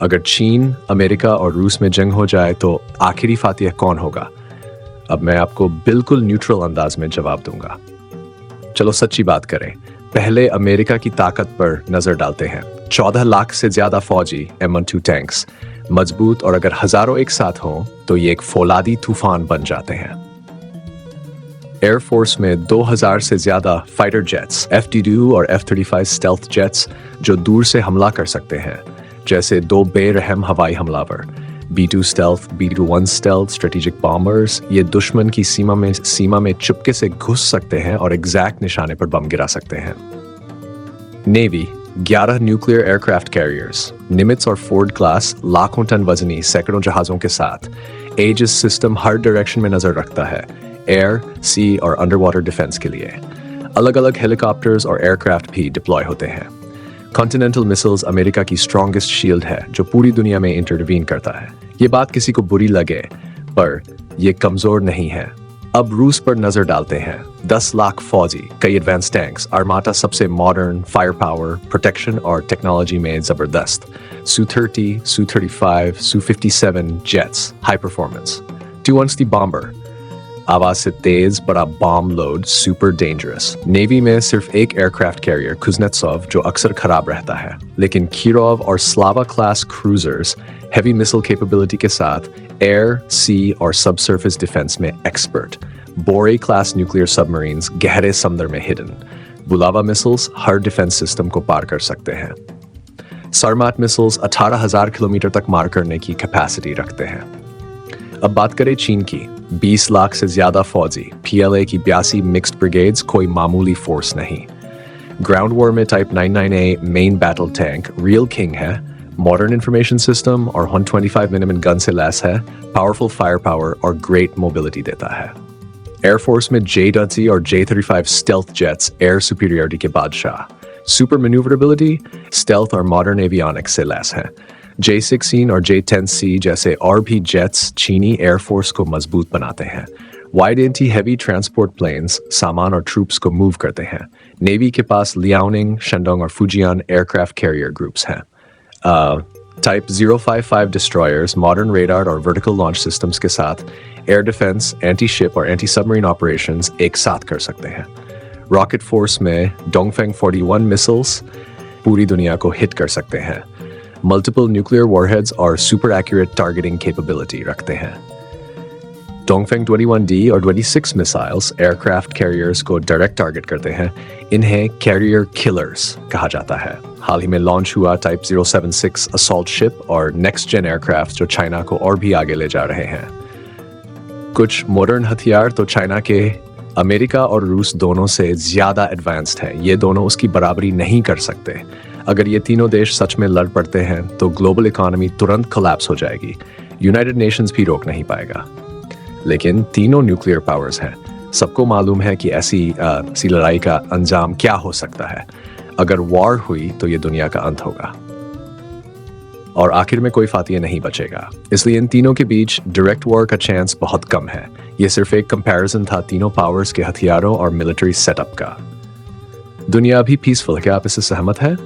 अगर चीन, अमेरिका और रूस में जंग हो जाए तो आखिरी फातिह कौन होगा? अब मैं आपको बिल्कुल न्यूट्रल अंदाज में जवाब दूंगा। चलो सच्ची बात करें। पहले अमेरिका की ताकत पर नजर डालते हैं। 14 लाख से ज्यादा फौजी M12 टैंक्स, मजबूत, और अगर हजारों एक साथ हों तो ये एक फौलादी तूफान बन जाते हैं। एयरफोर्स में 2000 से ज्यादा फाइटर जेट्स, F-22 और F-35 स्टेल्थ जेट्स जो दूर से हमला कर सकते हैं, जैसे 2 बेरहम हवाई हमलावर B-2 stealth, B-21 stealth strategic bombers. ये दुश्मन की सीमा में चुपके से घुस सकते हैं और एग्जैक्ट निशाने पर बम गिरा सकते हैं। नेवी 11 न्यूक्लियर एयरक्राफ्ट कैरियर्स, निमित्ज और फोर्ड क्लास लाखों टन वजनी सैकड़ों जहाजों के साथ। एजिस सिस्टम हर डायरेक्शन में नजर रखता है, एयर, सी और अंडर वाटर डिफेंस के लिए। अलग अलग हेलीकॉप्टर्स और एयरक्राफ्ट भी डिप्लॉय होते हैं। कॉन्टिनेंटल मिसाइल्स अमेरिका की स्ट्रॉन्गेस्ट शील्ड है जो पूरी दुनिया में इंटरवीन करता है। ये बात किसी को बुरी लगे, पर ये कमजोर नहीं है। अब रूस पर नजर डालते हैं। 10 लाख फौजी, कई एडवांस टैंक्स, आर्माटा सबसे मॉडर्न, फायर पावर, प्रोटेक्शन और टेक्नोलॉजी में जबरदस्त। Su-30, Su-35, Su-57 jets, high performance. 2-1 bomber, आवाज से तेज, बड़ा bomb load, super dangerous. Navy में सिर्फ एक एयरक्राफ्ट कैरियर कुznetsov जो अक्सर खराब रहता है, लेकिन Kirov और Slava class cruisers heavy missile capability के साथ एयर, सी और सब सरफेस डिफेंस में एक्सपर्ट। बोरे क्लास न्यूक्लियर सबमरीन्स गहरे समुद्र में हिडन। बुलावा मिसाइल्स हर डिफेंस सिस्टम को पार कर सकते हैं। सरमाट मिसाइल्स 18,000 किलोमीटर तक मार करने की कैपेसिटी रखते हैं। अब बात करें चीन की। 20 लाख से ज्यादा फौजी, PLA की 82 मिक्स्ड ब्रिगेड्स कोई मामूली फोर्स नहीं। ग्राउंड वॉर में type 99A main battle tank real king है। मॉडर्न इंफॉर्मेशन सिस्टम और 125 मिलीमीटर गन से लैस है। पावरफुल फायर पावर और ग्रेट मोबिलिटी देता है। एयरफोर्स में J-30 और J-35 stealth jets air superiority के बादशाह। सुपर मैन्यूवरेबिलिटी, स्टेल्थ और मॉडर्न एवियोनिक्स से लैस है। J-16 और J-10C जैसे और भी जेट्स चीनी एयरफोर्स को मजबूत बनाते हैं। Y twenty heavy transport planes सामान और ट्रूप्स को मूव करते हैं। नेवी के पास लियाओनिंग, शेंडोंग और फुजियान एयरक्राफ्ट कैरियर ग्रुप्स हैं। टाइप 055 डिस्ट्रॉयर्स मॉडर्न रेडार और वर्टिकल लॉन्च सिस्टम्स के साथ एयर डिफेंस, एंटी शिप और एंटी सबमरीन ऑपरेशंस एक साथ कर सकते हैं। रॉकेट फोर्स में डोंगफेंग 41 मिसाइल्स पूरी दुनिया को हिट कर सकते हैं। मल्टीपल न्यूक्लियर वॉरहेड्स और सुपर एक्यूरेट टारगेटिंग कैपेबिलिटी रखते हैं। डोंगफेंग 21D और 26 मिसाइल्स एयरक्राफ्ट कैरियर्स को डायरेक्ट टारगेट करते हैं। इन्हें कैरियर किलर्स कहा जाता है। हाल ही में लॉन्च हुआ टाइप 076 असॉल्ट शिप और नेक्स्ट जेन एयरक्राफ्ट जो चाइना को और भी आगे ले जा रहे हैं। कुछ मॉडर्न हथियार तो चाइना के अमेरिका और रूस दोनों से ज्यादा एडवांस्ड हैं। ये दोनों उसकी बराबरी नहीं कर सकते। अगर ये तीनों देश सच में लड़ पड़ते हैं तो ग्लोबल इकोनॉमी तुरंत कोलैप्स हो जाएगी। यूनाइटेड नेशंस भी रोक नहीं पाएगा। लेकिन तीनों न्यूक्लियर पावर्स हैं। सबको मालूम है कि ऐसी लड़ाई का अंजाम क्या हो सकता है। अगर वॉर हुई तो ये दुनिया का अंत होगा और आखिर में कोई फातिह नहीं बचेगा। इसलिए इन तीनों के बीच डायरेक्ट वॉर का चांस बहुत कम है। ये सिर्फ एक कंपैरिजन था तीनों पावर्स के हथियारों और मिलिट्री सेटअप का। दुनिया अभी पीसफुल है। क्या आप इससे सहमत हैं?